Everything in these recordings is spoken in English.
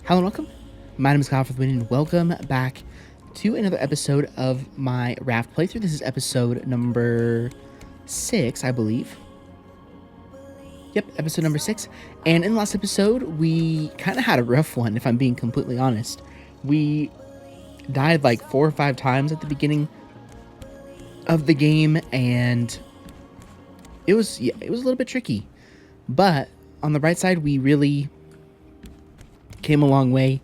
Hello and welcome. My name is Kyle FtW and welcome back to another episode of my Raft playthrough. This is episode number 6, I believe. Yep, episode number 6. And in the last episode, we kind of had a rough one, if I'm being completely honest. We died like 4 or 5 times at the beginning of the game, and it was a little bit tricky. But on the bright side, we really came a long way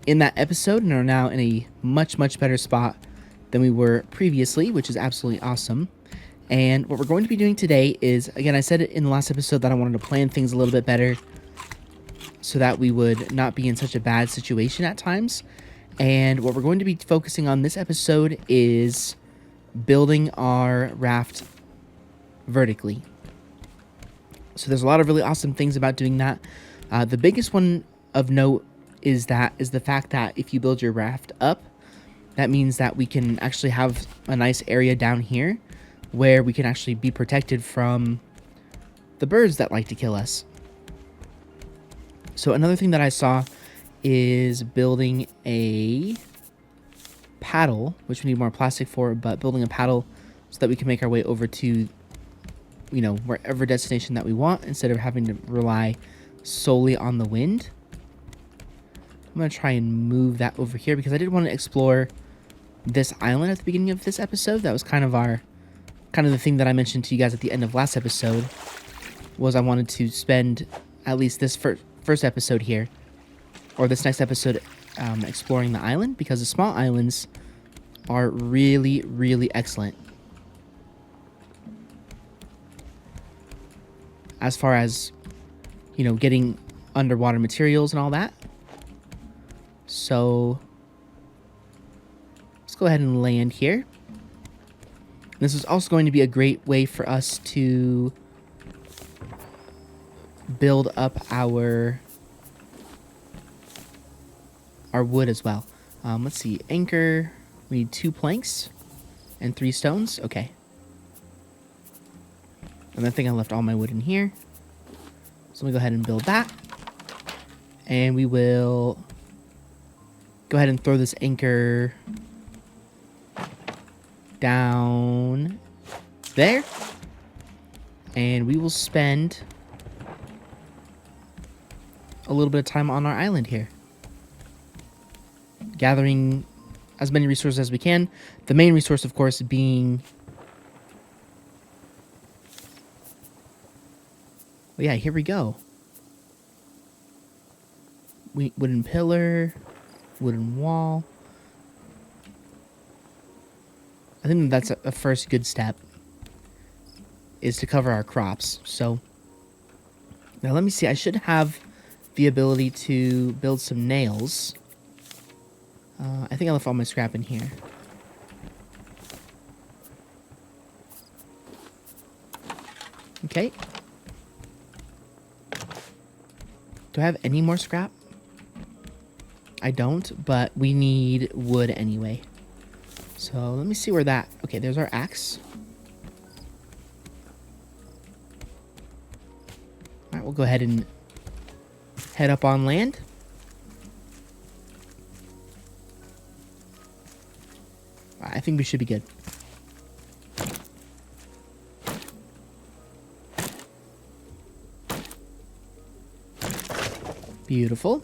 in that episode and are now in a much better spot than we were previously, which is absolutely awesome. And what we're going to be doing today is, again, I said it in the last episode that I wanted to plan things a little bit better so that we would not be in such a bad situation at times. And what we're going to be focusing on this episode is building our raft vertically. So there's a lot of really awesome things about doing that. The biggest one of note is the fact that if you build your raft up, that means that we can actually have a nice area down here where we can actually be protected from the birds that like to kill us. So another thing that I saw is building a paddle, which we need more plastic for, but building a paddle so that we can make our way over to, you know, wherever destination that we want instead of having to rely solely on the wind. I'm going to try and move that over here because I did want to explore this island at the beginning of this episode. That was kind of the thing that I mentioned to you guys at the end of last episode, was I wanted to spend at least this first episode here, or this next episode, exploring the island, because the small islands are really excellent as far as, you know, getting underwater materials and all that. So let's go ahead and land here. This is also going to be a great way for us to build up our wood as well. Let's see, anchor, we need 2 planks and 3 stones. Okay. And I think I left all my wood in here. So let me go ahead and build that. And we will go ahead and throw this anchor down there. And we will spend a little bit of time on our island here, gathering as many resources as we can. The main resource, of course, being... well, yeah, here we go. Wooden pillar, wooden wall. I think that's a first good step, is to cover our crops. So now let me see. I should have the ability to build some nails. I think I left all my scrap in here. Okay. Do I have any more scrap? I don't, but we need wood anyway. So let me see where that... okay, there's our axe. Alright, we'll go ahead and head up on land. I think we should be good. Beautiful.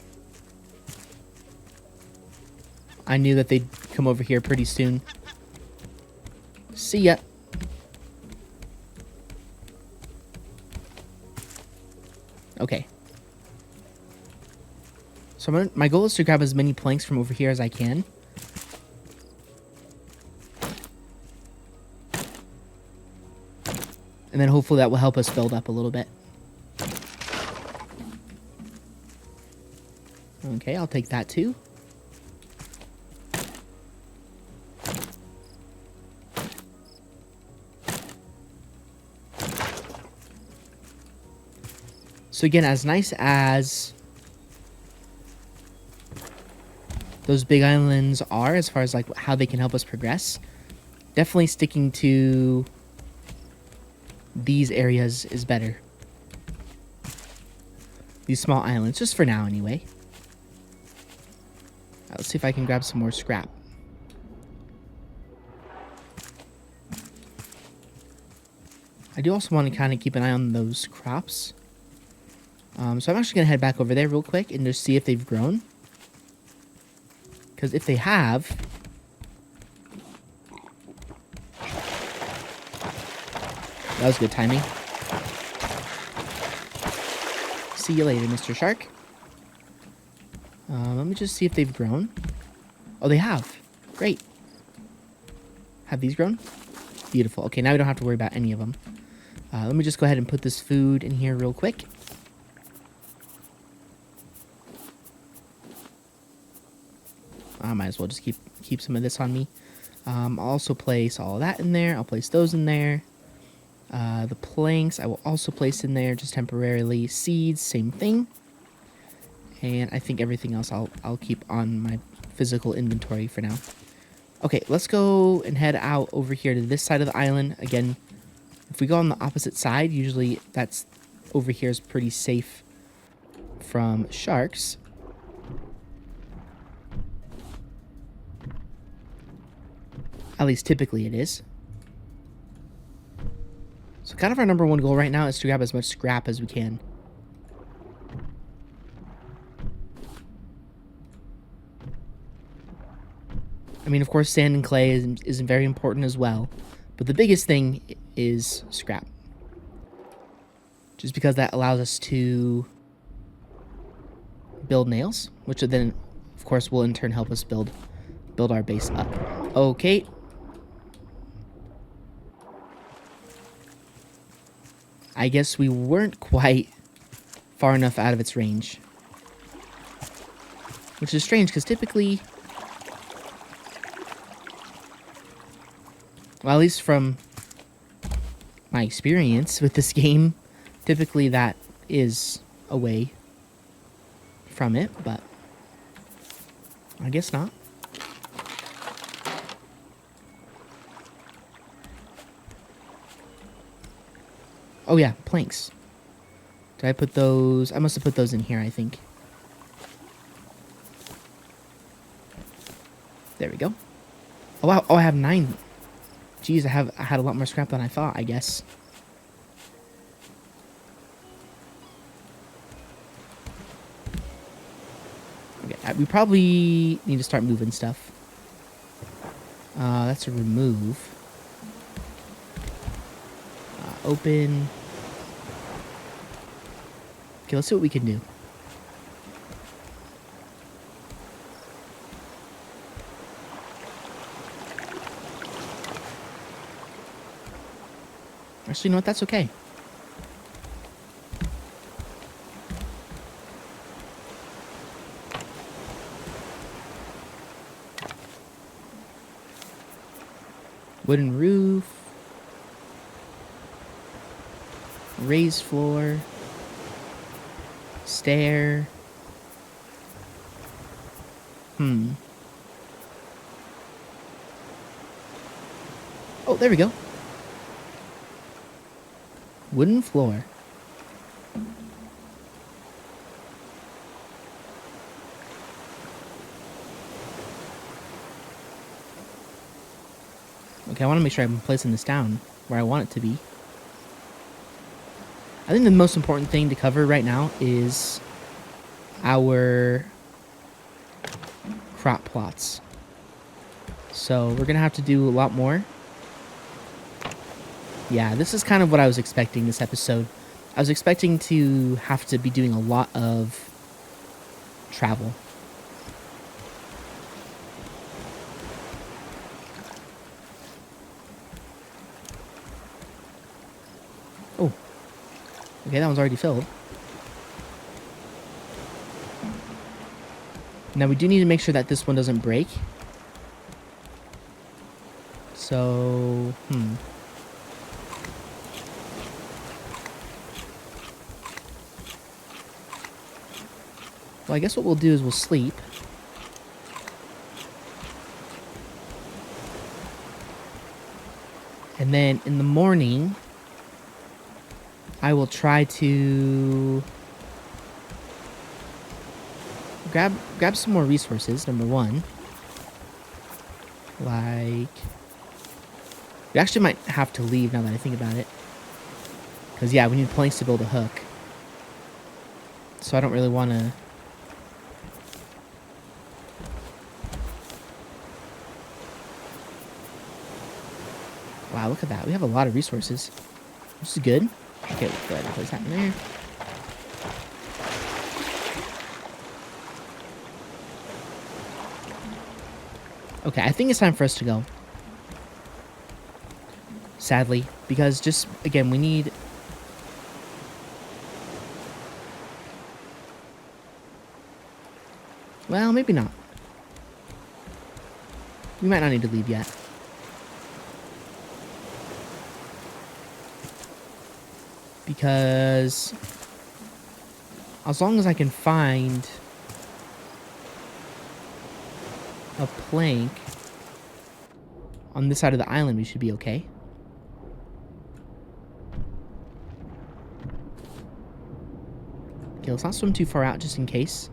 I knew that they'd come over here pretty soon. See ya. Okay. So my goal is to grab as many planks from over here as I can. And then hopefully that will help us build up a little bit. Okay, I'll take that too. So again, as nice as those big islands are, as far as like how they can help us progress, definitely sticking to these areas is better. These small islands, just for now anyway. Let's see if I can grab some more scrap. I do also want to kind of keep an eye on those crops. So I'm actually going to head back over there real quick and just see if they've grown. Because if they have... That was good timing. See you later, Mr. Shark. Let me just see if they've grown. Oh, they have. Great. Have these grown? Beautiful. Okay, now we don't have to worry about any of them. Let me just go ahead and put this food in here real quick. I might as well just keep some of this on me. I'll also place all of that in there. I'll place those in there. The planks I will also place in there just temporarily. Seeds, same thing. And I think everything else I'll keep on my physical inventory for now. Okay, let's go and head out over here to this side of the island. Again, if we go on the opposite side, usually that's over here is pretty safe from sharks. At least typically it is. So kind of our number one goal right now is to grab as much scrap as we can. I mean, of course, sand and clay is very important as well. But the biggest thing is scrap. Just because that allows us to build nails, which then, of course, will in turn help us build our base up. Okay. I guess we weren't quite far enough out of its range. Which is strange, because typically... Well, at least from my experience with this game, typically that is away from it, but I guess not. Oh yeah, planks. Did I put those? I must have put those in here, I think. There we go. Oh wow, oh I have 9. Jeez, I had a lot more scrap than I thought, I guess. Okay, we probably need to start moving stuff. That's a remove. Open. Okay, let's see what we can do. Actually, you know what? That's okay. Wooden roof. Raised floor. Stair. Oh, there we go. Wooden floor. Okay, I want to make sure I'm placing this down where I want it to be. I think the most important thing to cover right now is our crop plots. So we're going to have to do a lot more. Yeah, this is kind of what I was expecting this episode. I was expecting to have to be doing a lot of travel. Oh. Okay, that one's already filled. Now we do need to make sure that this one doesn't break. So, Well, I guess what we'll do is we'll sleep. And then in the morning, I will try to grab some more resources, number one. Like, we actually might have to leave now that I think about it. Because, yeah, we need planks to build a hook. So I don't really want to... Wow, look at that. We have a lot of resources. This is good. Okay, let's go ahead and place that in there. Okay, I think it's time for us to go. Sadly, because just, again, we need... Well, maybe not. We might not need to leave yet. Because as long as I can find a plank on this side of the island, we should be okay. Okay, let's not swim too far out just in case.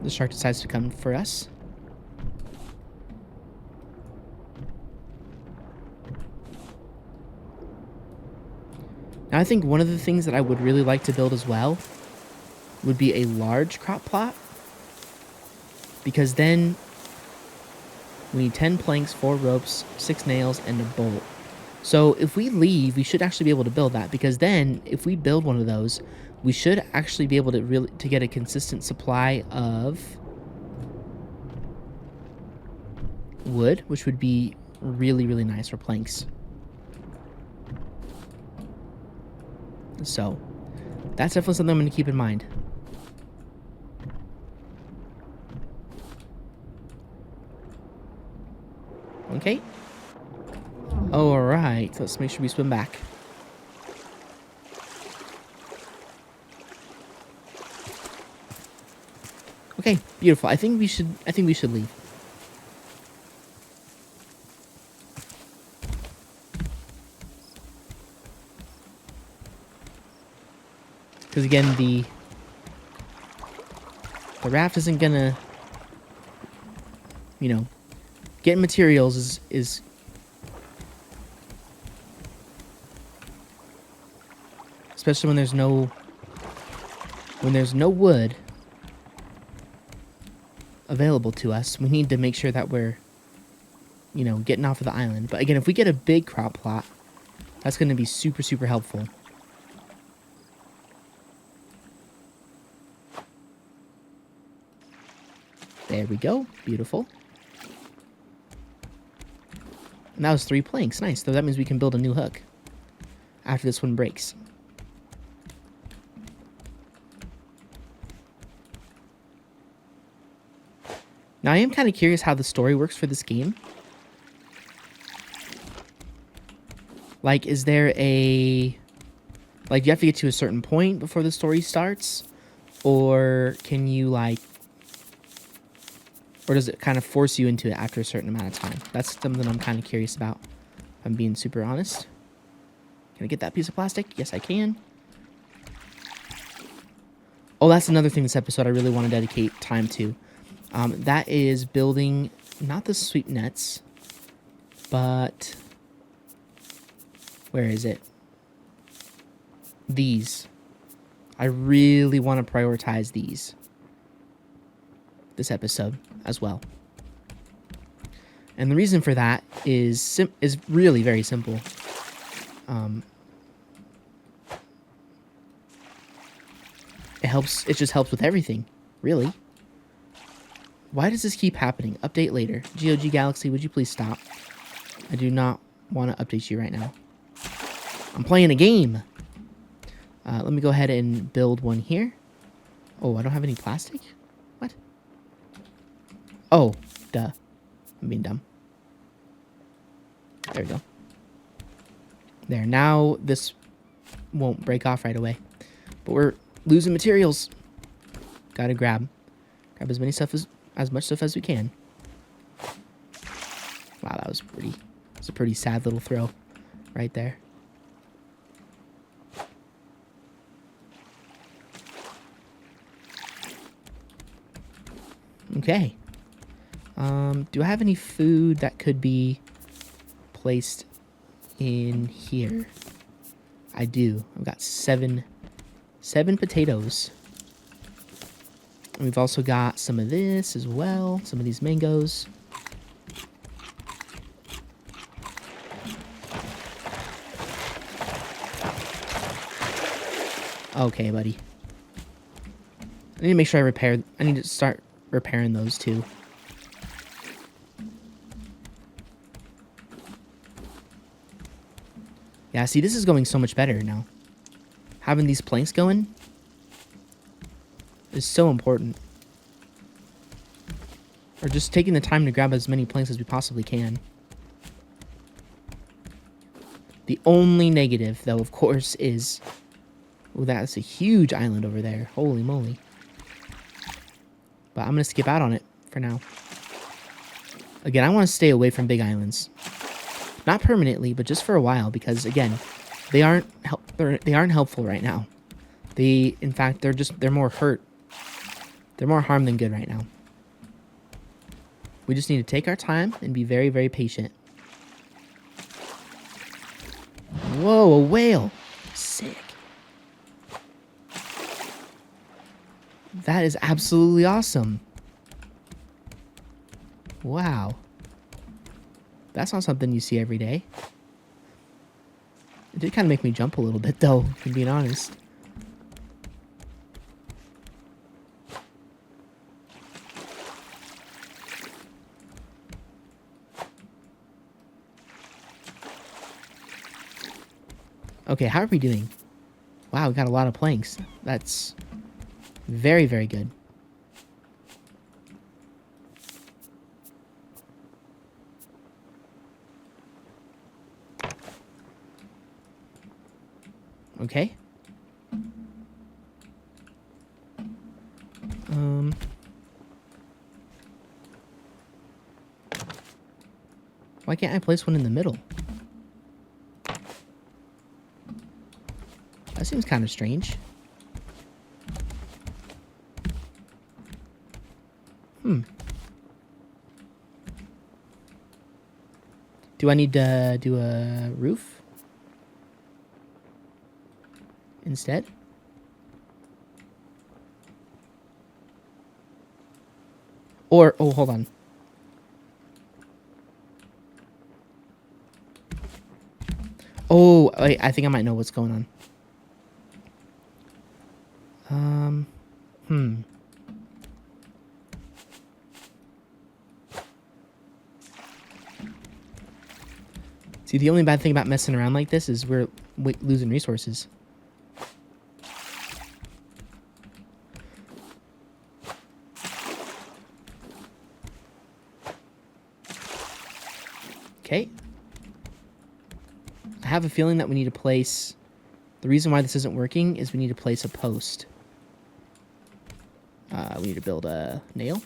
The shark decides to come for us. Now, I think one of the things that I would really like to build as well would be a large crop plot. Because then we need 10 planks, 4 ropes, 6 nails, and a bolt. So if we leave, we should actually be able to build that. Because then, if we build one of those, we should actually be able to get a consistent supply of wood, which would be really, really nice for planks. So, that's definitely something I'm going to keep in mind. Okay. Alright, let's make sure we swim back. Okay, beautiful. I think we should leave. Because again, the raft isn't gonna, you know, getting materials is especially when there's no wood available to us. We need to make sure that we're, you know, getting off of the island. But again, if we get a big crop plot, that's going to be super, super helpful. There we go. Beautiful. And that was 3 planks. Nice. So that means we can build a new hook after this one breaks. Now, I am kind of curious how the story works for this game. Like, is there a... Like, do you have to get to a certain point before the story starts? Or can you, like... Or does it kind of force you into it after a certain amount of time? That's something I'm kind of curious about, if I'm being super honest. Can I get that piece of plastic? Yes, I can. Oh, that's another thing this episode I really want to dedicate time to. That is building, not the sweep nets, but... Where is it? These. I really want to prioritize these. This episode as well. And the reason for that is really very simple. It just helps with everything, really. Why does this keep happening? Update later. GOG Galaxy, would you please stop? I do not want to update you right now. I'm playing a game. Let me go ahead and build one here. Oh, I don't have any plastic? What? Oh, duh. I'm being dumb. There we go. There, now this won't break off right away. But we're losing materials. Gotta grab as many stuff as much stuff as we can. Wow, that was a pretty sad little throw. right there. Okay. Do I have any food that could be placed in here? I do. I've got seven potatoes. And we've also got some of this as well. Some of these mangoes. Okay, buddy. I need to make sure I need to start repairing those too. Yeah, see, this is going so much better now. Having these planks going is so important. Or just taking the time to grab as many planks as we possibly can. The only negative, though, of course, is... Oh, that's a huge island over there. Holy moly. But I'm going to skip out on it for now. Again, I want to stay away from big islands. Not permanently, but just for a while, because again, they aren't helpful right now. In fact, they're more hurt. They're more harm than good right now. We just need to take our time and be very, very patient. Whoa, a whale! Sick. That is absolutely awesome. Wow. That's not something you see every day. It did kind of make me jump a little bit, though, if I'm being honest. Okay, how are we doing? Wow, we got a lot of planks. That's very, very good. Okay. Why can't I place one in the middle? That seems kind of strange. Do I need to do a roof instead? Or, oh, hold on. Oh, wait, I think I might know what's going on. See, the only bad thing about messing around like this is we're losing resources. Okay. I have a feeling that we need to place... The reason why this isn't working is we need to place a post. We need to build a nail.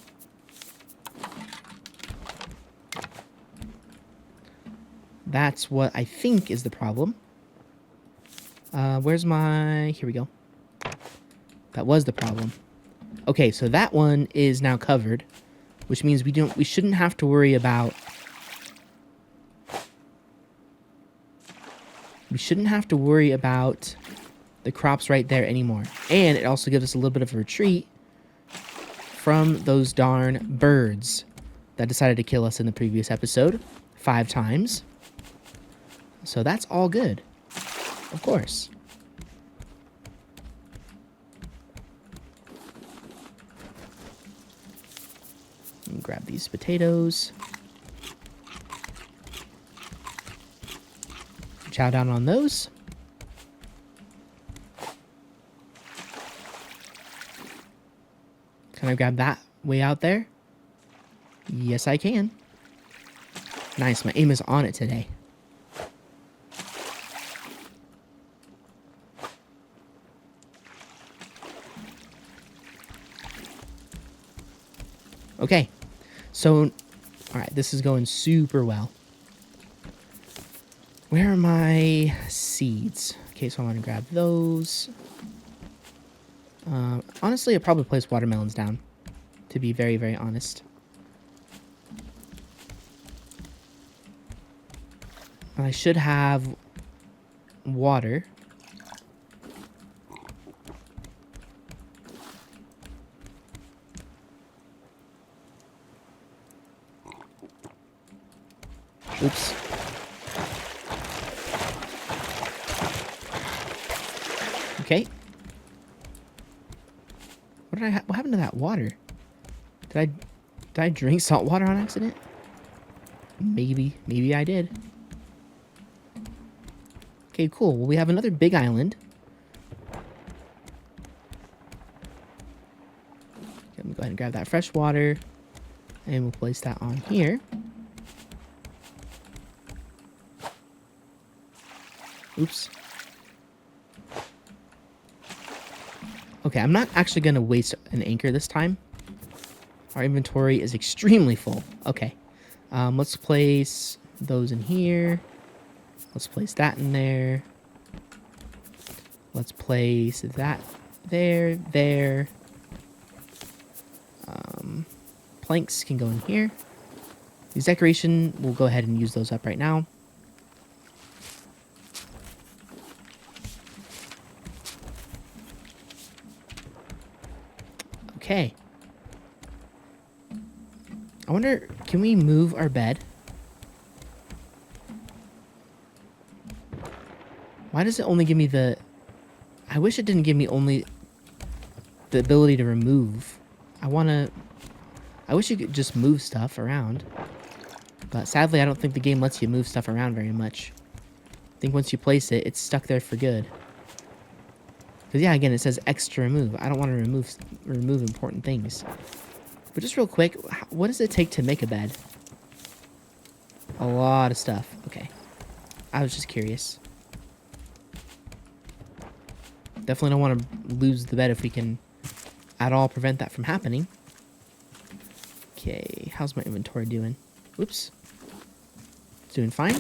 That's what I think is the problem. Where's my... Here we go. That was the problem. Okay, so that one is now covered, which means we shouldn't have to worry about... We shouldn't have to worry about the crops right there anymore. And it also gives us a little bit of a retreat from those darn birds that decided to kill us in the previous episode 5 times. So that's all good, of course. Grab these potatoes. Chow down on those. Can I grab that way out there? Yes, I can. Nice, my aim is on it today. Okay, so, all right, this is going super well. Where are my seeds? Okay, so I want to grab those. Honestly, I'd probably place watermelons down, to be very, very honest. I should have water. Oops. Okay. What happened to that water? Did I drink salt water on accident? Maybe I did. Okay, cool. Well, we have another big island. Okay, let me go ahead and grab that fresh water, and we'll place that on here. Oops. Okay, I'm not actually going to waste an anchor this time. Our inventory is extremely full. Okay. Let's place those in here. Let's place that in there. Let's place that there. Planks can go in here. These decoration, we'll go ahead and use those up right now. Okay. I wonder, can we move our bed? Why does it only give me the... I wish it didn't give me only the ability to remove. I wish you could just move stuff around. But sadly, I don't think the game lets you move stuff around very much. I think once you place it, it's stuck there for good. Because yeah, again, it says X to remove. I don't want to remove important things. But just real quick, what does it take to make a bed? A lot of stuff. Okay. I was just curious. Definitely don't want to lose the bed if we can at all prevent that from happening. Okay, how's my inventory doing? Whoops. It's doing fine.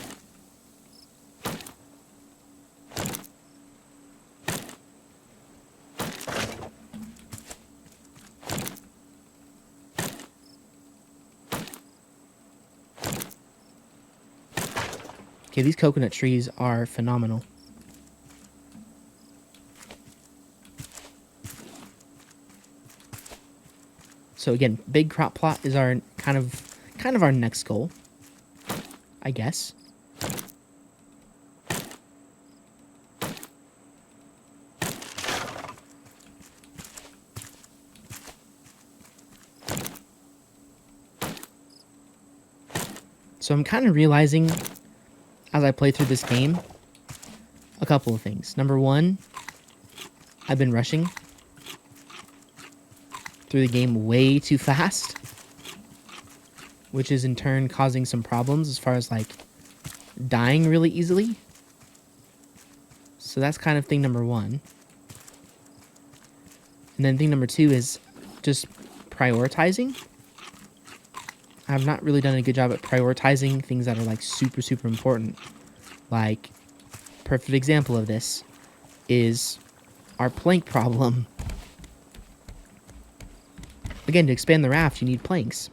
Okay, these coconut trees are phenomenal. So again, big crop plot is our kind of our next goal, I guess. So I'm kind of realizing as I play through this game a couple of things. Number one, I've been rushing through the game way too fast, which is in turn causing some problems as far as like dying really easily. So that's kind of thing number one. And then thing number two is just prioritizing. I've not really done a good job at prioritizing things that are like super, super important. Like, perfect example of this is our plank problem. Again, to expand the raft, you need planks.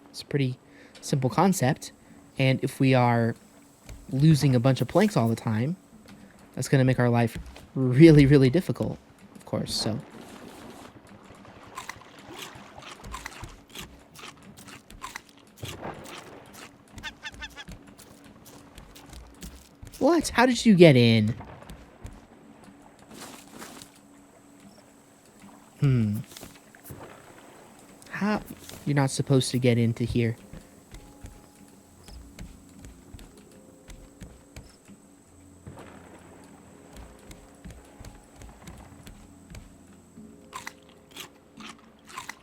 It's a pretty simple concept. And if we are losing a bunch of planks all the time, that's going to make our life really, really difficult, of course. So, what? How did you get in? How? You're not supposed to get into here.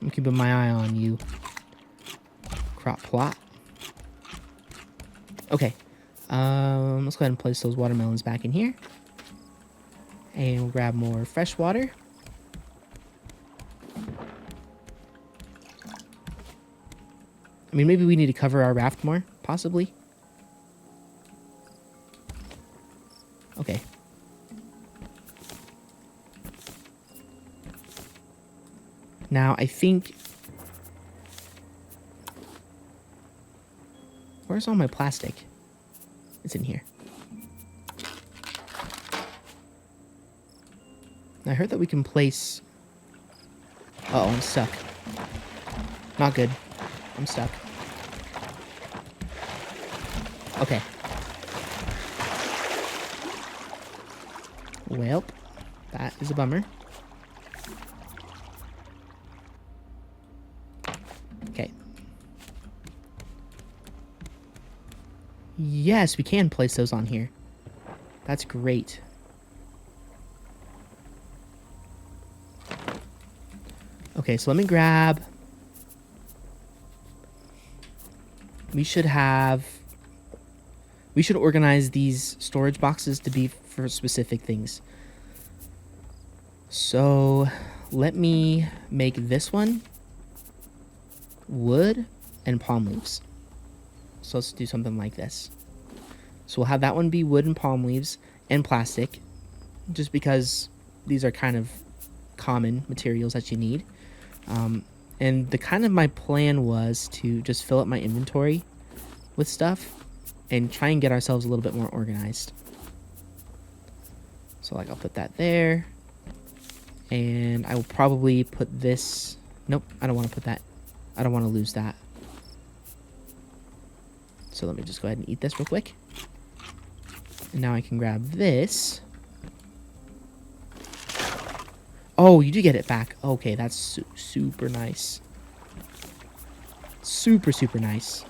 I'm keeping my eye on you. Crop plot. Okay. Let's go ahead and place those watermelons back in here. And we'll grab more fresh water. I mean, maybe we need to cover our raft more, possibly. Okay. Now, I think... Where's all my plastic? It's in here. I heard that we can place... Uh-oh, I'm stuck. Not good. I'm stuck. Okay. Well, that is a bummer. Okay. Yes, we can place those on here. That's great. Okay, so let me grab... We should organize these storage boxes to be for specific things. So let me make this one wood and palm leaves. So let's do something like this. So we'll have that one be wood and palm leaves and plastic, just because these are kind of common materials that you need. And the kind of my plan was to just fill up my inventory with stuff and try and get ourselves a little bit more organized. So like I'll put that there, and I will probably put this... Nope, I don't want to put that. I don't want to lose that. So let me just go ahead and eat this real quick. And now I can grab this. Oh, you do get it back. Okay, that's super nice. Super, super nice.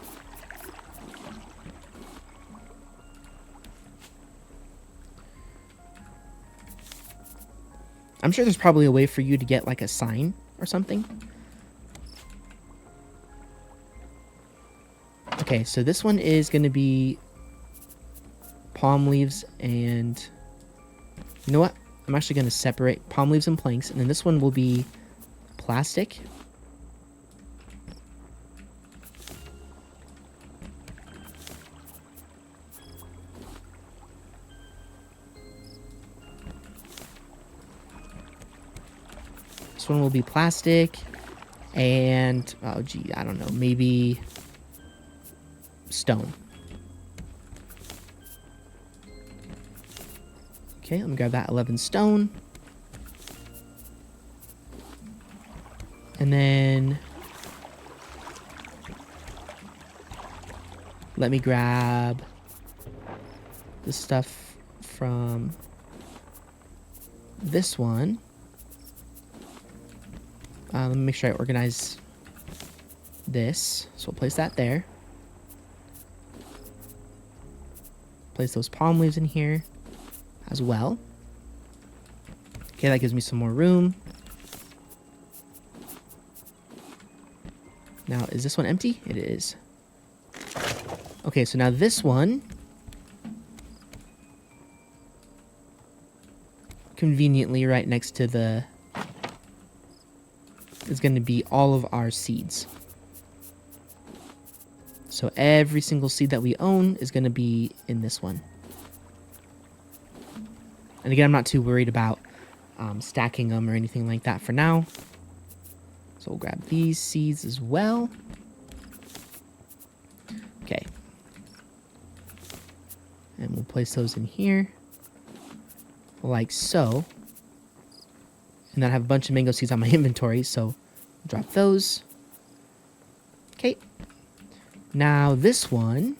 I'm sure there's probably a way for you to get like a sign or something. Okay, so this one is going to be palm leaves and... You know what? I'm actually going to separate palm leaves and planks, and then this one will be plastic. This one will be plastic, and, oh gee, I don't know, maybe stone. Okay, let me grab that 11 stone. And then let me grab the stuff from this one. Let me make sure I organize this. So we'll place that there. Place those palm leaves in here as well. Okay, that gives me some more room. Now, is this one empty? It is. Okay, so now this one, conveniently right next to the, is going to be all of our seeds. So every single seed that we own is going to be in this one. And again, I'm not too worried about stacking them or anything like that for now. So we'll grab these seeds as well. Okay. And we'll place those in here. Like so. And then I have a bunch of mango seeds on my inventory, so drop those. Okay. Now this one.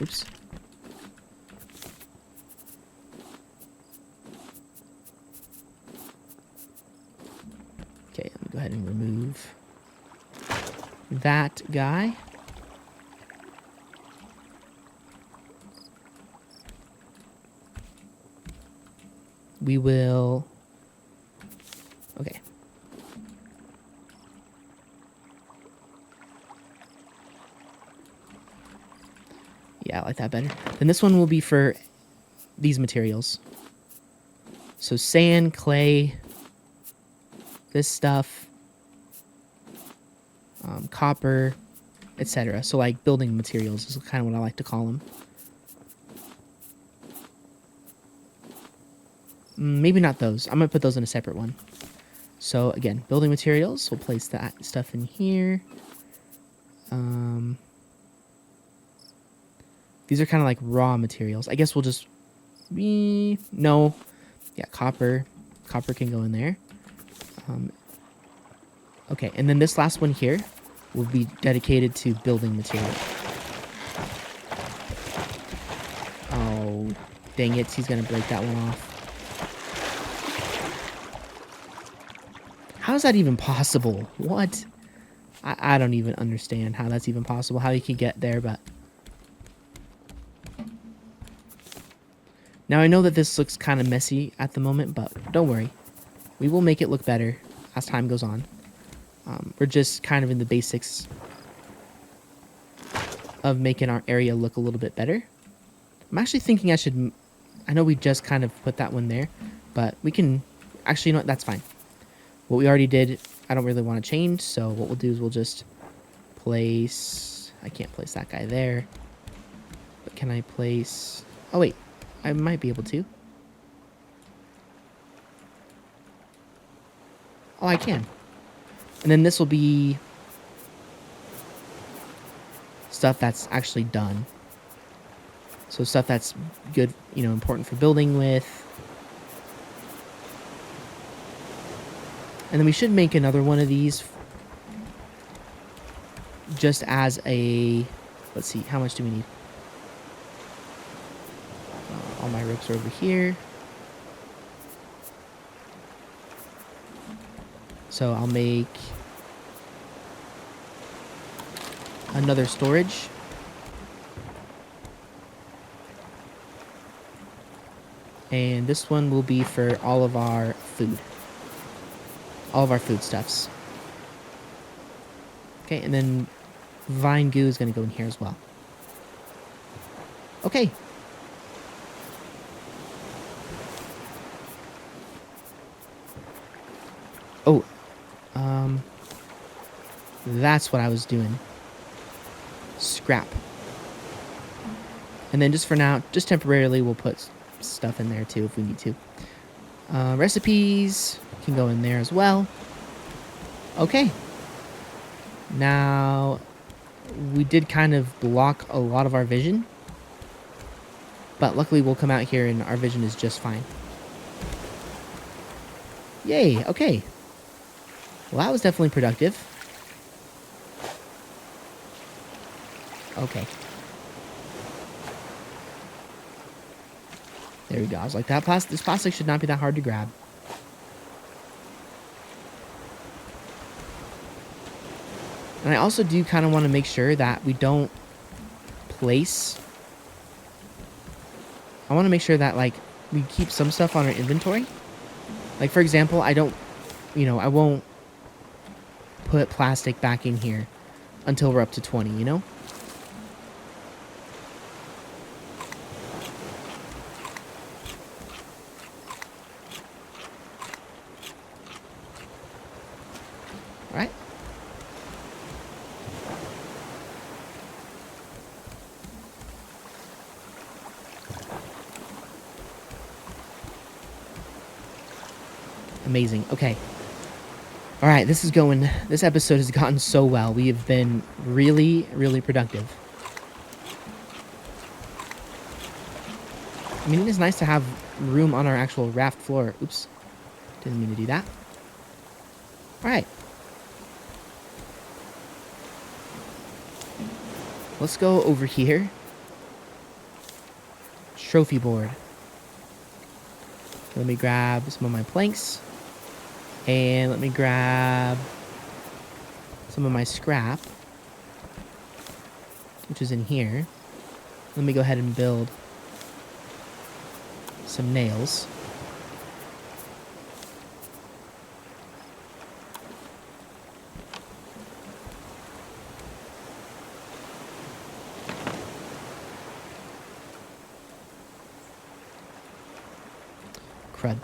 Oops. Okay, let me go ahead and remove that guy. We will... Okay. Yeah, I like that better. Then this one will be for these materials. So sand, clay, this stuff, copper, etc. So like building materials is kind of what I like to call them. Maybe not those. I'm going to put those in a separate one. So again, building materials. We'll place that stuff in here. These are kind of like raw materials. I guess we'll just... No. Yeah, copper. Copper can go in there. Okay, and then this last one here will be dedicated to building material. Oh, dang it. He's going to break that one off. How is that even possible? What? I don't even understand how that's even possible, how you can get there, but... Now, I know that this looks kind of messy at the moment, but don't worry. We will make it look better as time goes on. We're just kind of in the basics of making our area look a little bit better. I'm actually thinking I should... I know we just kind of put that one there, but we can... Actually, you know what? That's fine. What we already did, I don't really want to change, so what we'll do is we'll just place... I can't place that guy there. But can I place... Oh, wait. I might be able to. Oh, I can. And then this will be stuff that's actually done. So stuff that's good, you know, important for building with. And then we should make another one of these just as a... Let's see, how much do we need? All my ropes are over here. So I'll make another storage. And this one will be for all of our food. All of our foodstuffs. Okay, and then vine goo is going to go in here as well. Okay. Oh, that's what I was doing. Scrap. And then just for now, just temporarily, we'll put stuff in there too if we need to. Recipes can go in there as well. Okay. Now, we did kind of block a lot of our vision. But luckily, we'll come out here and our vision is just fine. Yay, okay. Well, that was definitely productive. Okay. There we go. I was like, this plastic should not be that hard to grab. And I also do kind of want to make sure that we don't place... I want to make sure that, like, we keep some stuff on our inventory. Like, for example, I don't... You know, I won't put plastic back in here until we're up to 20, you know? Alright. Amazing. Okay. All right, this episode has gotten so well. We have been really, really productive. I mean, it is nice to have room on our actual raft floor. Oops. Didn't mean to do that. All right. Let's go over here. Trophy board. Let me grab some of my planks. And let me grab some of my scrap, which is in here. Let me go ahead and build some nails. Crud.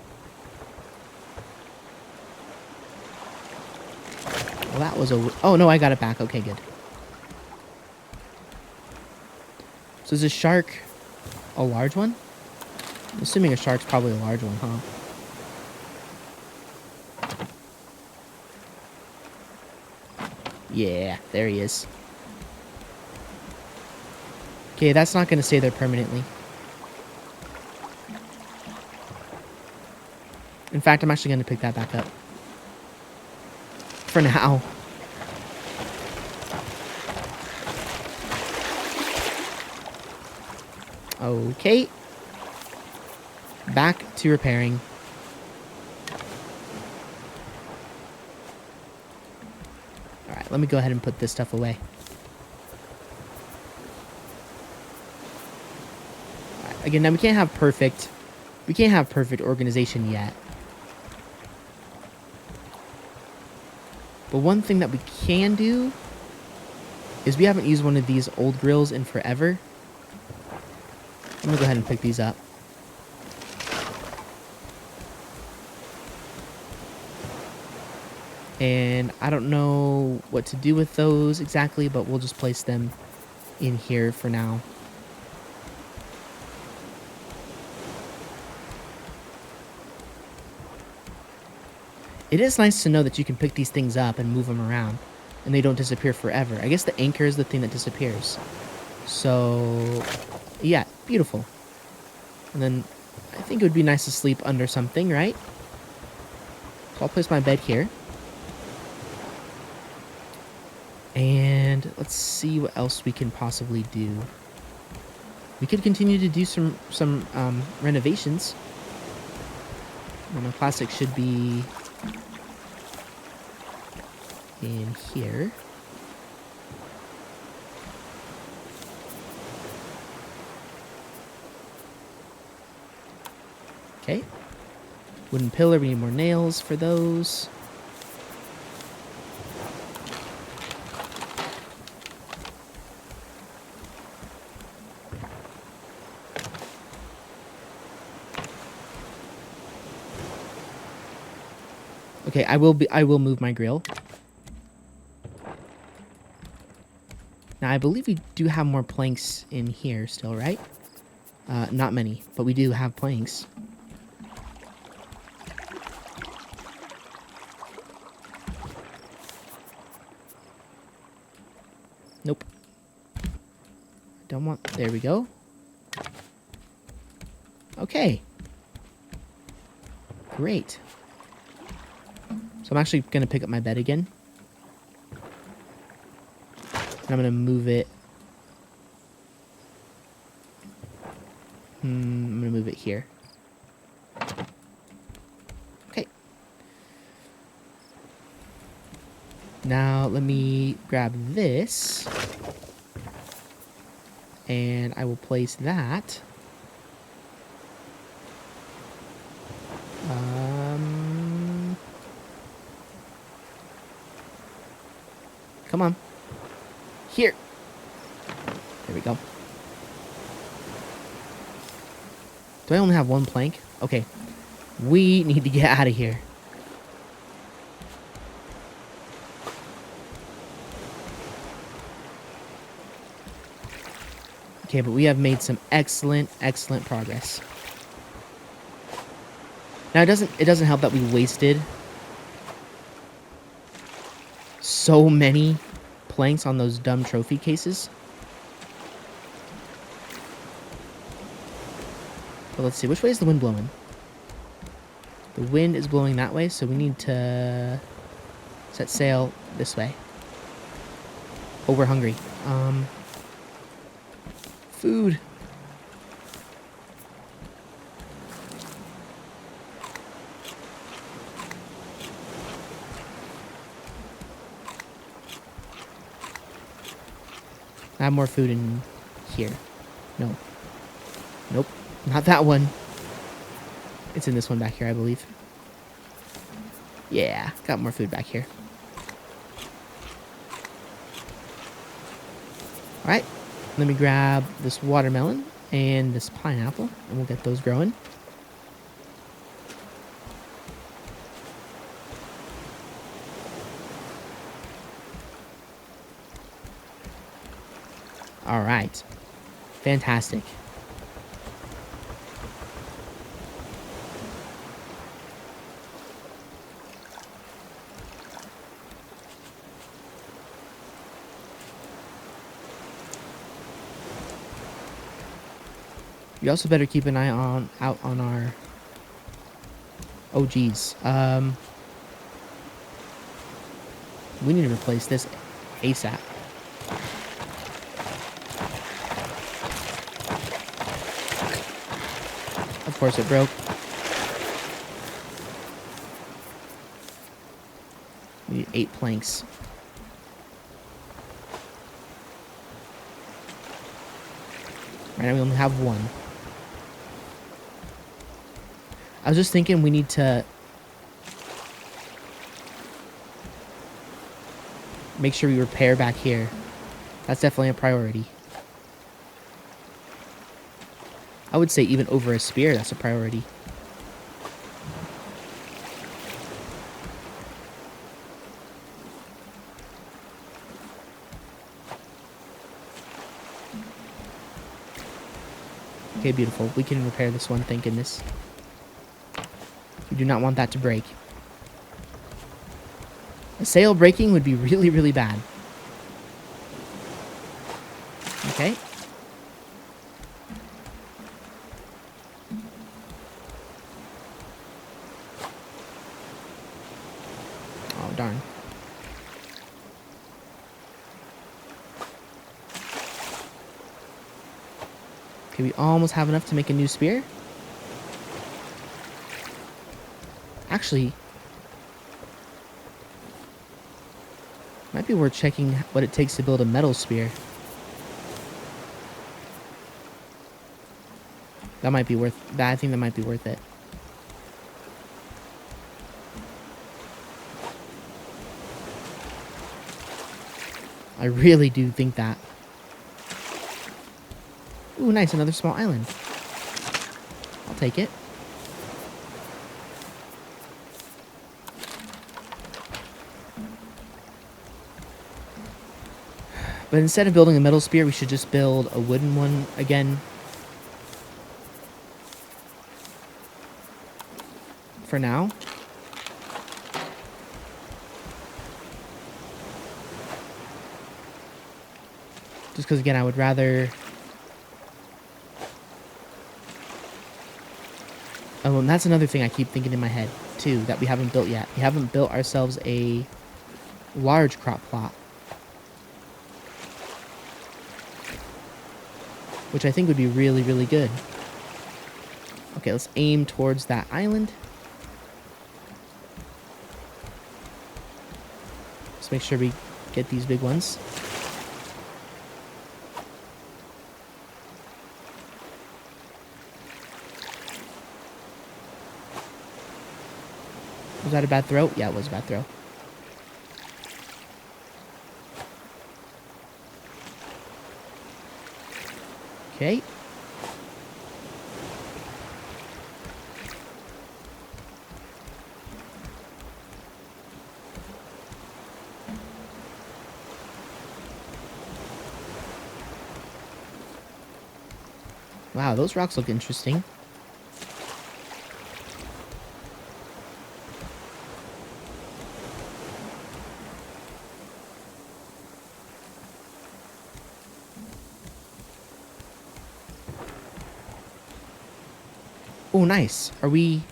Well, that was a... Oh, no, I got it back. Okay, good. So is a shark a large one? I'm assuming a shark's probably a large one, huh? Yeah, there he is. Okay, that's not going to stay there permanently. In fact, I'm actually going to pick that back up. For now. Okay. Back to repairing. Alright, let me go ahead and put this stuff away. Alright, again, now we can't have perfect organization yet. But one thing that we can do is we haven't used one of these old grills in forever. I'm gonna go ahead and pick these up. And I don't know what to do with those exactly, but we'll just place them in here for now. It is nice to know that you can pick these things up and move them around, and they don't disappear forever. I guess the anchor is the thing that disappears. So, yeah, beautiful. And then I think it would be nice to sleep under something, right? So I'll place my bed here. And let's see what else we can possibly do. We could continue to do some renovations. And my plastic should be in here. Okay. Wooden pillar, we need more nails for those. Okay, I will move my grill. Now I believe we do have more planks in here still, right? Not many, but we do have planks. Nope. Don't want... There we go. Okay. Great. So I'm actually going to pick up my bed again. And I'm going to move it. I'm going to move it here. Okay. Now let me grab this. And I will place that. Come on. Here. There we go. Do I only have one plank? Okay. We need to get out of here. Okay, but we have made some excellent progress. Now it doesn't help that we wasted so many planks on those dumb trophy cases. But let's see, which way is the wind blowing? The wind is blowing that way, so we need to set sail this way. Oh, we're hungry. Food. I have more food in here. No. Nope. Not that one. It's in this one back here, I believe. Yeah, got more food back here. Alright. Let me grab this watermelon and this pineapple, and we'll get those growing. All right. Fantastic. We also better keep an eye out on our... Oh, geez. We need to replace this ASAP. Of course it broke. We need 8 planks. Right now we only have 1. I was just thinking we need to make sure we repair back here. That's definitely a priority. I would say even over a spear, that's a priority. Okay, beautiful. We can repair this one, thank goodness. We do not want that to break. A sail breaking would be really, really bad. Okay. Oh, darn. Okay, we almost have enough to make a new spear. Actually, might be worth checking what it takes to build a metal spear. That might be worth that. I think that might be worth it. I really do think that. Ooh, nice, another small island. I'll take it. But instead of building a metal spear, we should just build a wooden one again. For now. Just because, again, I would rather... Oh, and that's another thing I keep thinking in my head, too, that we haven't built yet. We haven't built ourselves a large crop plot. Which I think would be really, really good. Okay, let's aim towards that island. Let's make sure we get these big ones. Was that a bad throw? Yeah, it was a bad throw. Okay. Wow, those rocks look interesting. Oh, nice. Are we...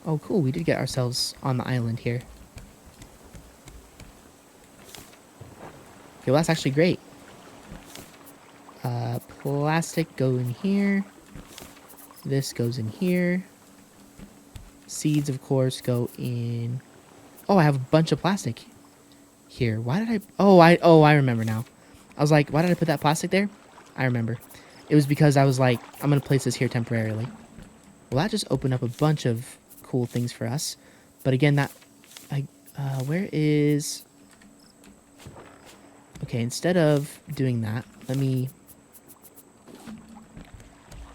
Oh, cool. We did get ourselves on the island here. Okay, well, that's actually great. Plastic go in here. This goes in here. Seeds, of course, go in... Oh, I have a bunch of plastic here. Why did I... Oh, I remember now. I was like, why did I put that plastic there? I remember. It was because I was like, I'm going to place this here temporarily. Well, that just opened up a bunch of cool things for us. But again, that... where is... Okay, instead of doing that, let me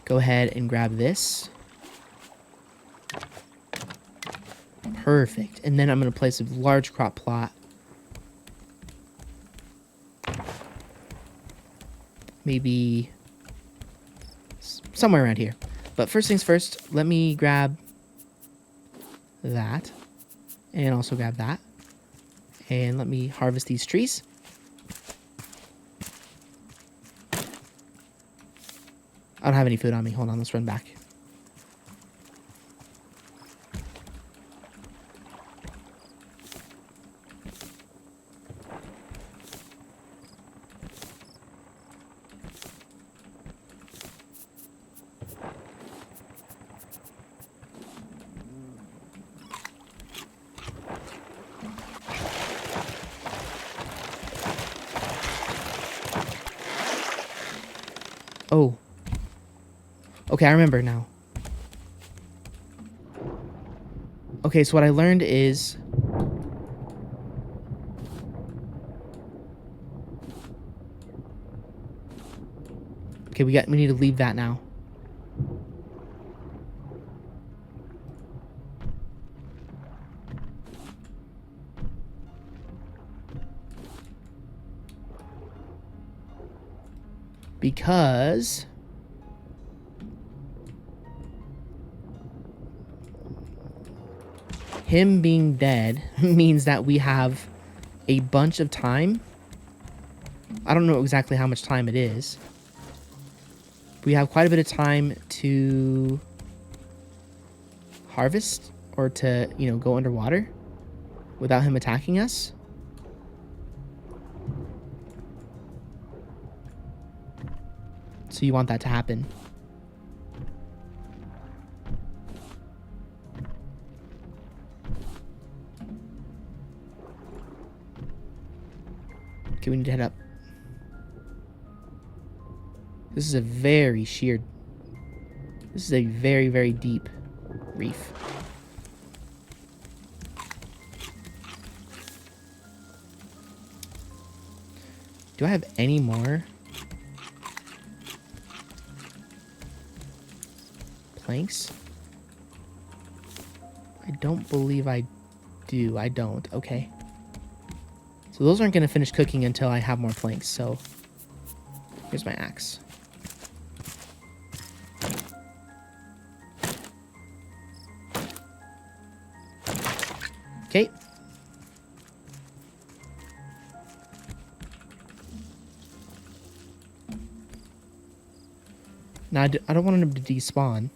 go ahead and grab this. Perfect. And then I'm going to place a large crop plot. Maybe somewhere around here. But first things first, let me grab that. And also grab that. And let me harvest these trees. I don't have any food on me. Hold on, let's run back. Oh. Okay, I remember now. Okay, so what I learned is... Okay, we need to leave that now. Because... him being dead means that we have a bunch of time. I don't know exactly how much time it is. We have quite a bit of time to harvest or to, you know, go underwater without him attacking us. So you want that to happen. Okay, we need to head up. This is a very sheer... This is a very, very deep reef. Do I have any more planks? I don't believe I do. I don't. Okay. So those aren't going to finish cooking until I have more planks. So here's my axe. Okay. Now, I don't want him to despawn.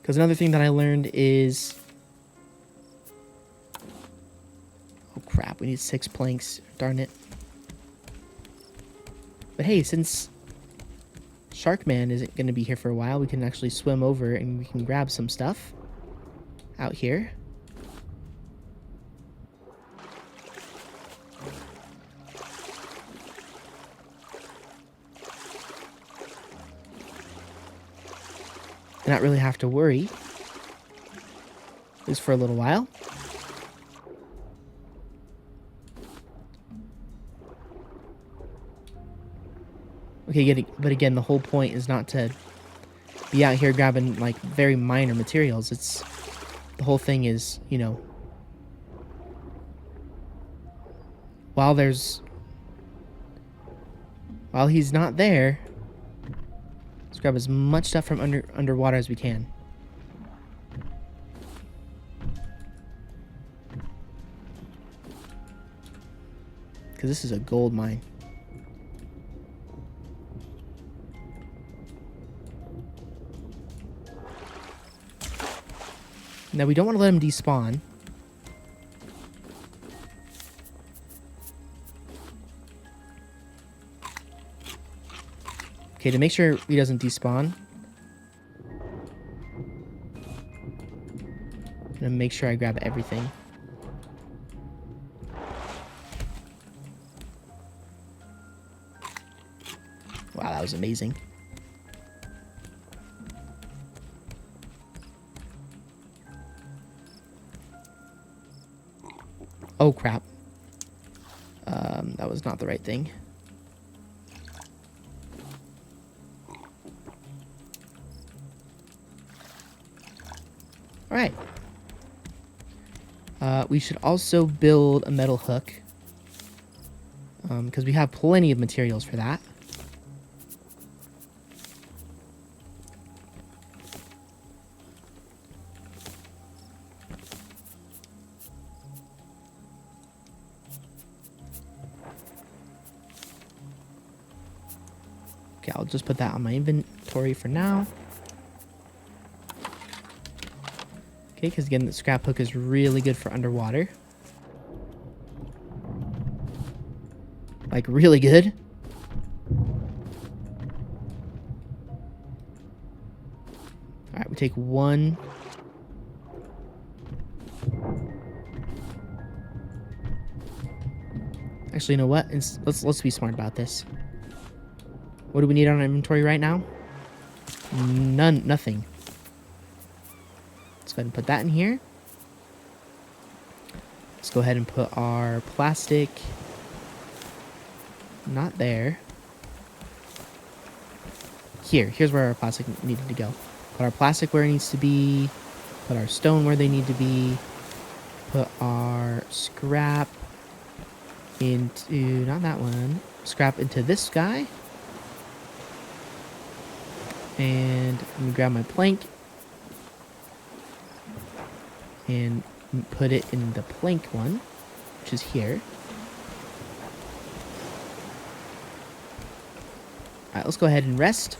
Because another thing that I learned is... Oh, crap. We need 6 planks. Darn it. But hey, since Sharkman isn't going to be here for a while, we can actually swim over and we can grab some stuff out here. And not really have to worry. At least for a little while. Okay, but again, the whole point is not to be out here grabbing, like, very minor materials. It's... The whole thing is, you know... While he's not there... Let's grab as much stuff from underwater as we can. Because this is a gold mine. Now, we don't want to let him despawn. Okay, to make sure he doesn't despawn, I'm gonna make sure I grab everything. Wow, that was amazing. Oh, crap. That was not the right thing. Alright. We should also build a metal hook. Because we have plenty of materials for that. Okay, I'll just put that on my inventory for now. Okay, because again, the scrap hook is really good for underwater. Like, really good. Alright, we take one. Actually, you know what? Let's be smart about this. What do we need on our inventory right now? Nothing. Let's go ahead and put that in here. Let's go ahead and put our plastic. Not there. Here's where our plastic needed to go. Put our plastic where it needs to be. Put our stone where they need to be. Put our scrap into, not that one. Scrap into this guy. And I'm gonna grab my plank and put it in the plank one, which is here. Alright, let's go ahead and rest.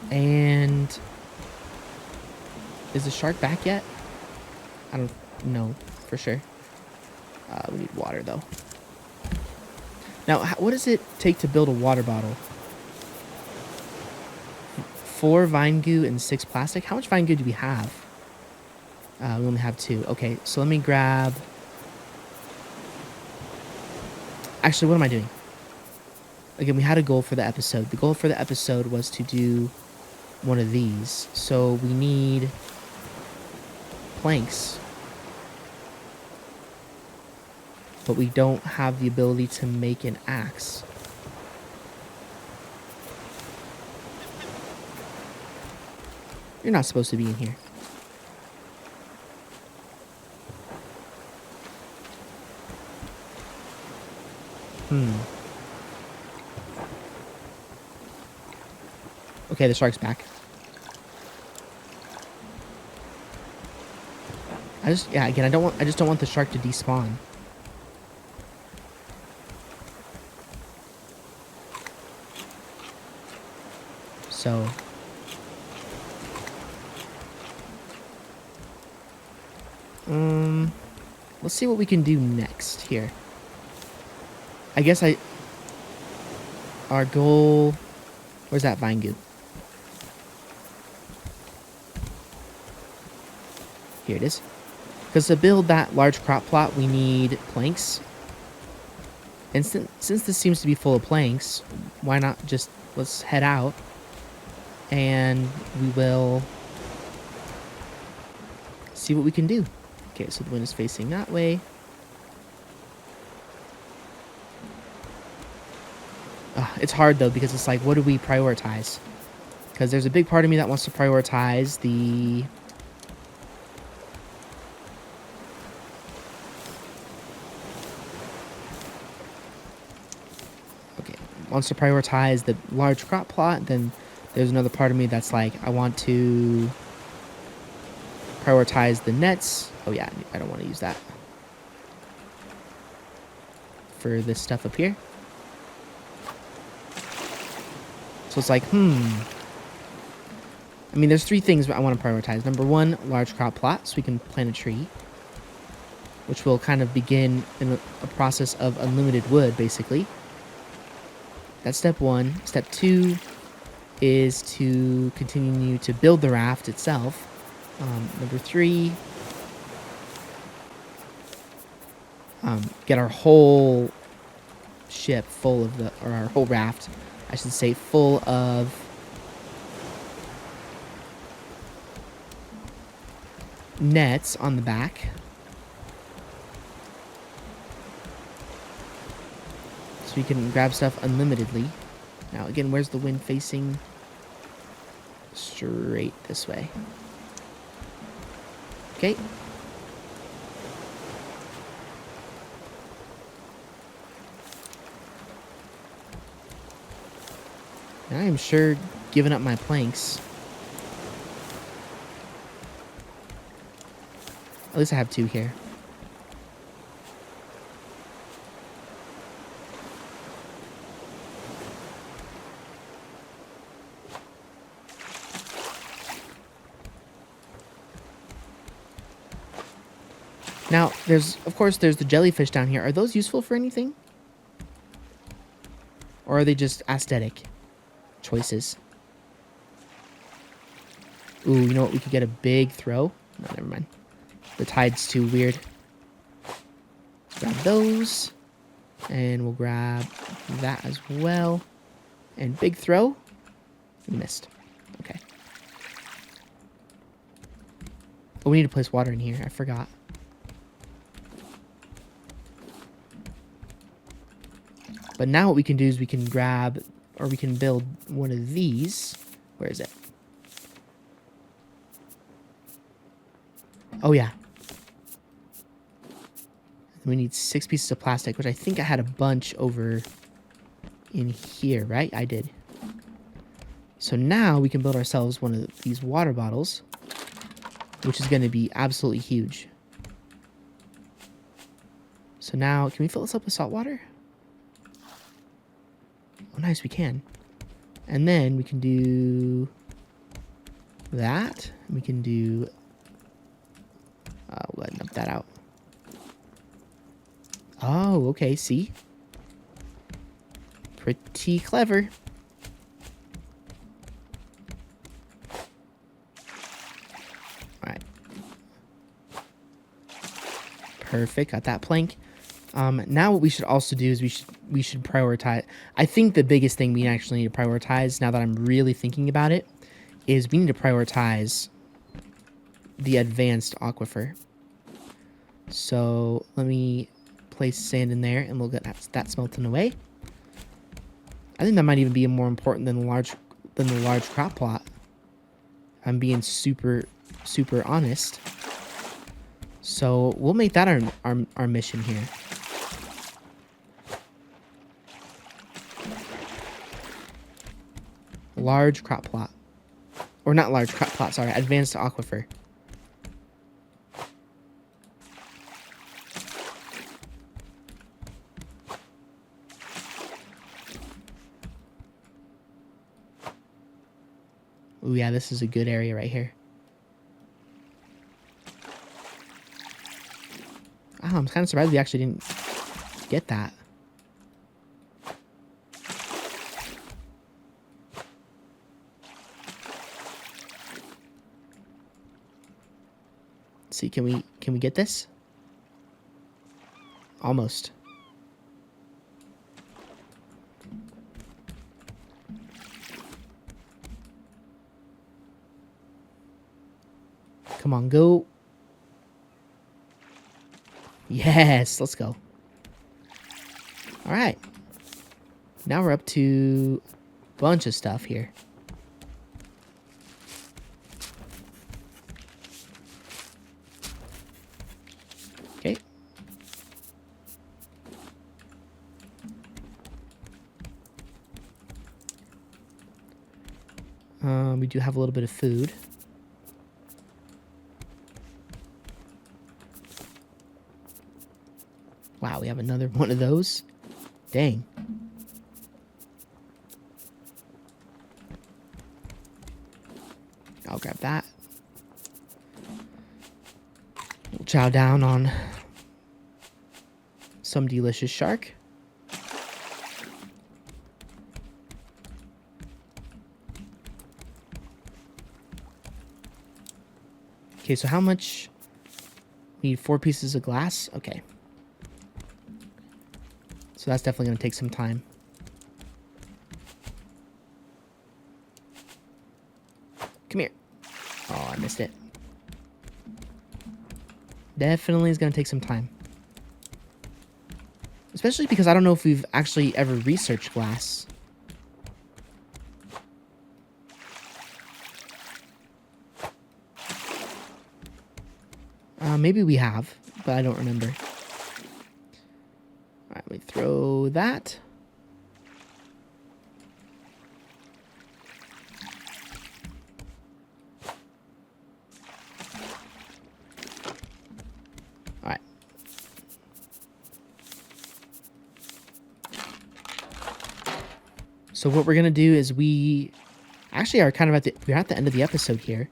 And is the shark back yet? I don't know for sure. We need water though. Now, what does it take to build a water bottle? 4 vine goo and 6 plastic. How much vine goo do we have? We only have 2. Okay, so let me grab... Actually, what am I doing? Again, we had a goal for the episode. The goal for the episode was to do one of these. So we need planks. But we don't have the ability to make an axe. You're not supposed to be in here. Okay, the shark's back. I just don't want the shark to despawn. So let's see what we can do next here. I guess our goal, where's that vine goo? Here it is. Because to build that large crop plot, we need planks. And since this seems to be full of planks, why not just, let's head out. And we will see what we can do. Okay, so the wind is facing that way. It's hard, though, because it's like, what do we prioritize? Because there's a big part of me that wants to prioritize the... Okay, wants to prioritize the large crop plot. Then there's another part of me that's like, I want to prioritize the nets. Oh, yeah, I don't want to use that for this stuff up here. So it's like, I mean, there's 3 things I want to prioritize. Number 1, large crop plot, so we can plant a tree, which will kind of begin in a process of unlimited wood, basically. That's step 1. Step 2 is to continue to build the raft itself. Number 3, get our whole ship full of or our whole raft, I should say, full of nets on the back. So we can grab stuff unlimitedly. Now, again, where's the wind facing? Straight this way. Okay. I am sure giving up my planks. At least I have 2 here. Now, of course, there's the jellyfish down here. Are those useful for anything? Or are they just aesthetic choices? Ooh, you know what? We could get a big throw. No, never mind. The tide's too weird. Let's grab those. And we'll grab that as well. And big throw. We missed. Okay. Oh, we need to place water in here. I forgot. But now what we can do is we can grab, or we can build one of these. Where is it? Oh, yeah. We need 6 pieces of plastic, which I think I had a bunch over in here, right? I did. So now we can build ourselves one of these water bottles, which is going to be absolutely huge. So now, can we fill this up with salt water? Oh, nice, we can. And then we can do that. We can do... we'll dump that out. Oh, okay, see? Pretty clever. Alright. Perfect, got that plank. Now what we should also do is we should prioritize. I think the biggest thing we actually need to prioritize, now that I'm really thinking about it, is we need to prioritize the advanced aquifer. So let me place sand in there and we'll get that smelting away. I think that might even be more important than the large crop plot. I'm being super honest. So we'll make that our mission here. Large crop plot. Or not large crop plot, sorry, advanced aquifer. Ooh, yeah, this is a good area right here. Oh, I'm kind of surprised we actually didn't get that. Let's see, can we get this? Almost. Come on, go. Yes, let's go. All right. Now we're up to a bunch of stuff here. Okay. We do have a little bit of food. Wow, we have another one of those. Dang. I'll grab that. We'll chow down on some delicious shark. Okay, so how much? We need 4 pieces of glass. Okay. So that's definitely going to take some time. Come here. Oh, I missed it. Definitely is going to take some time. Especially because I don't know if we've actually ever researched glass. Maybe we have, but I don't remember. Alright, let me throw that. Alright. So what we're going to do is we actually are kind of we're at the end of the episode here.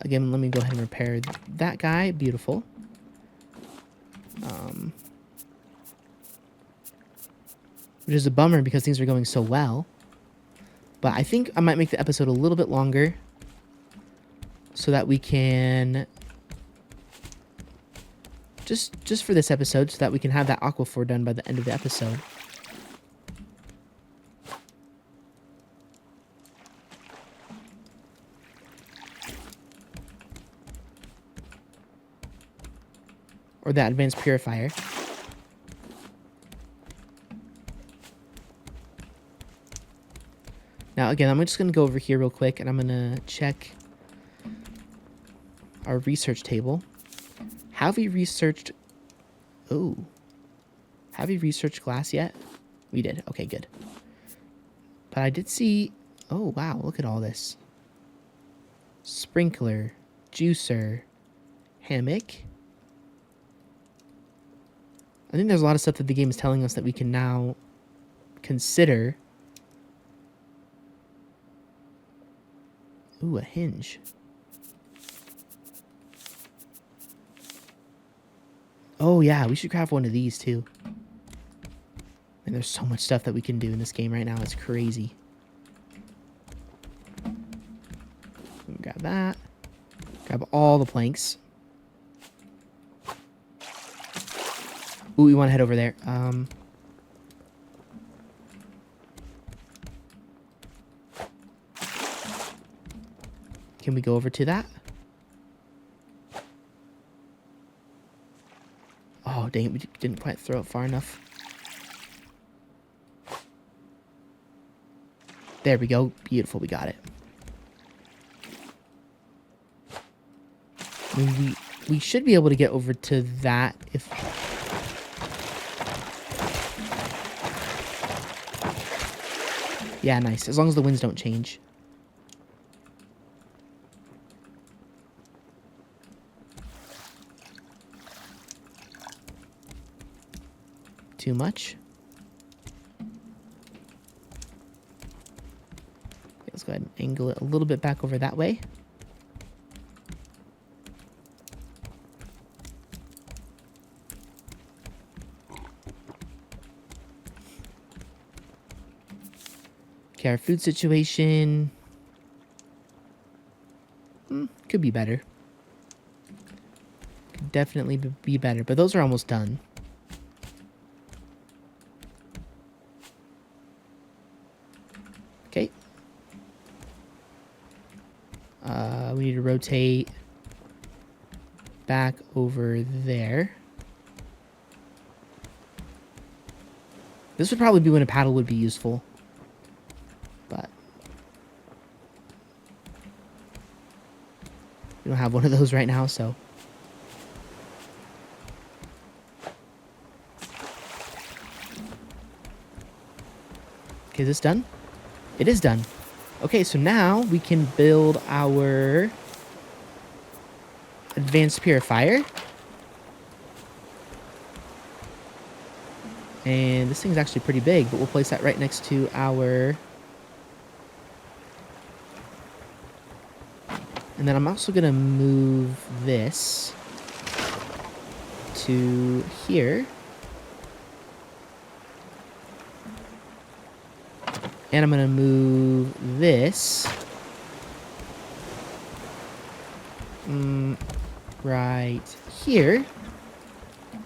Again, let me go ahead and repair that guy. Beautiful. Which is a bummer because things are going so well. But I think I might make the episode a little bit longer so that we can just for this episode, so that we can have that aquaphor done by the end of the episode. Or that advanced purifier. Now, again, I'm just going to go over here real quick, and I'm going to check our research table. Have we researched... Oh. Have we researched glass yet? We did. Okay, good. But I did see... Oh, wow. Look at all this. Sprinkler. Juicer. Hammock. I think there's a lot of stuff that the game is telling us that we can now consider. Ooh, a hinge. Oh, yeah, we should craft one of these, too. And there's so much stuff that we can do in this game right now. It's crazy. Grab that. Grab all the planks. Ooh, we want to head over there. Can we go over to that? Oh, dang it. We didn't quite throw it far enough. There we go. Beautiful. We got it. I mean, we should be able to get over to that if... Yeah, nice. As long as the winds don't change. Too much. Okay, let's go ahead and angle it a little bit back over that way. Okay, our food situation could be better. Could definitely be better, but those are almost done. Okay. We need to rotate back over there. This would probably be when a paddle would be useful. But we don't have one of those right now, so. Okay, is this done? It is done. Okay, so now we can build our advanced purifier. And this thing's actually pretty big, but we'll place that right next to our... And then I'm also going to move this to here. And I'm going to move this right here.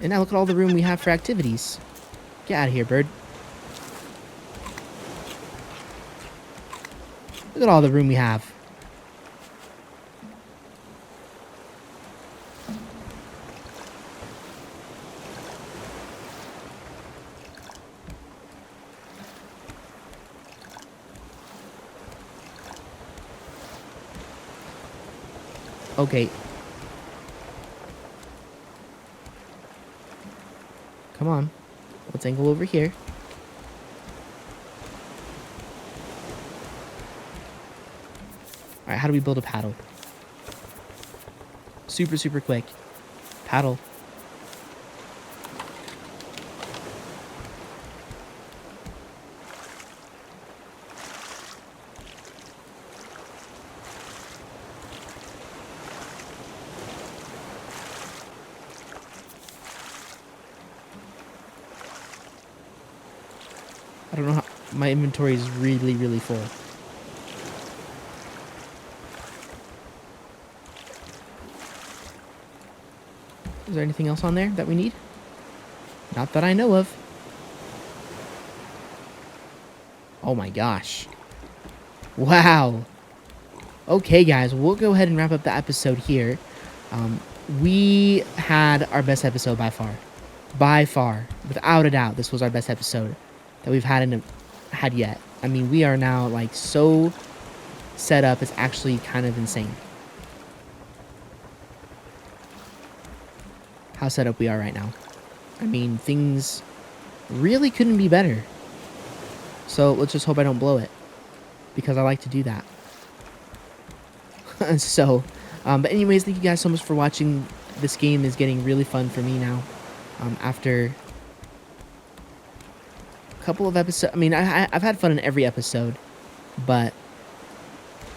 And now look at all the room we have for activities. Get out of here, bird. Look at all the room we have. Okay. Come on. Let's angle over here. Alright, how do we build a paddle? Super, super quick. Paddle. I don't know how... My inventory is really, really full. Is there anything else on there that we need? Not that I know of. Oh my gosh. Wow. Okay, guys, we'll go ahead and wrap up the episode here. We had our best episode by far. By far. Without a doubt, this was our best episode that we've had yet. I mean, we are now, like, so set up. It's actually kind of insane how set up we are right now. I mean, things really couldn't be better. So let's just hope I don't blow it, because I like to do that. So, but anyways, thank you guys so much for watching. This game is getting really fun for me now. After a couple of episodes, I mean, I've had fun in every episode, but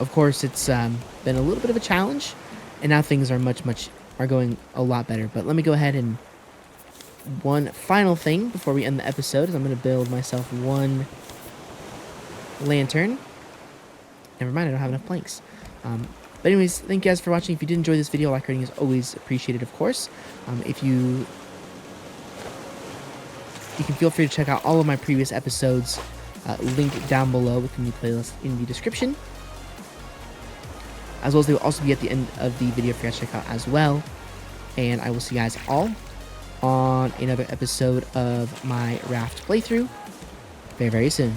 of course it's been a little bit of a challenge, and now things are are going a lot better. But let me go ahead and one final thing before we end the episode is I'm going to build myself one lantern. Never mind, I don't have enough planks. But anyways, thank you guys for watching. If you did enjoy this video, like rating is always appreciated, of course. If you can feel free to check out all of my previous episodes, linked down below within the playlist in the description. As well as they will also be at the end of the video for you guys to check out as well. And I will see you guys all on another episode of my Raft playthrough very, very soon.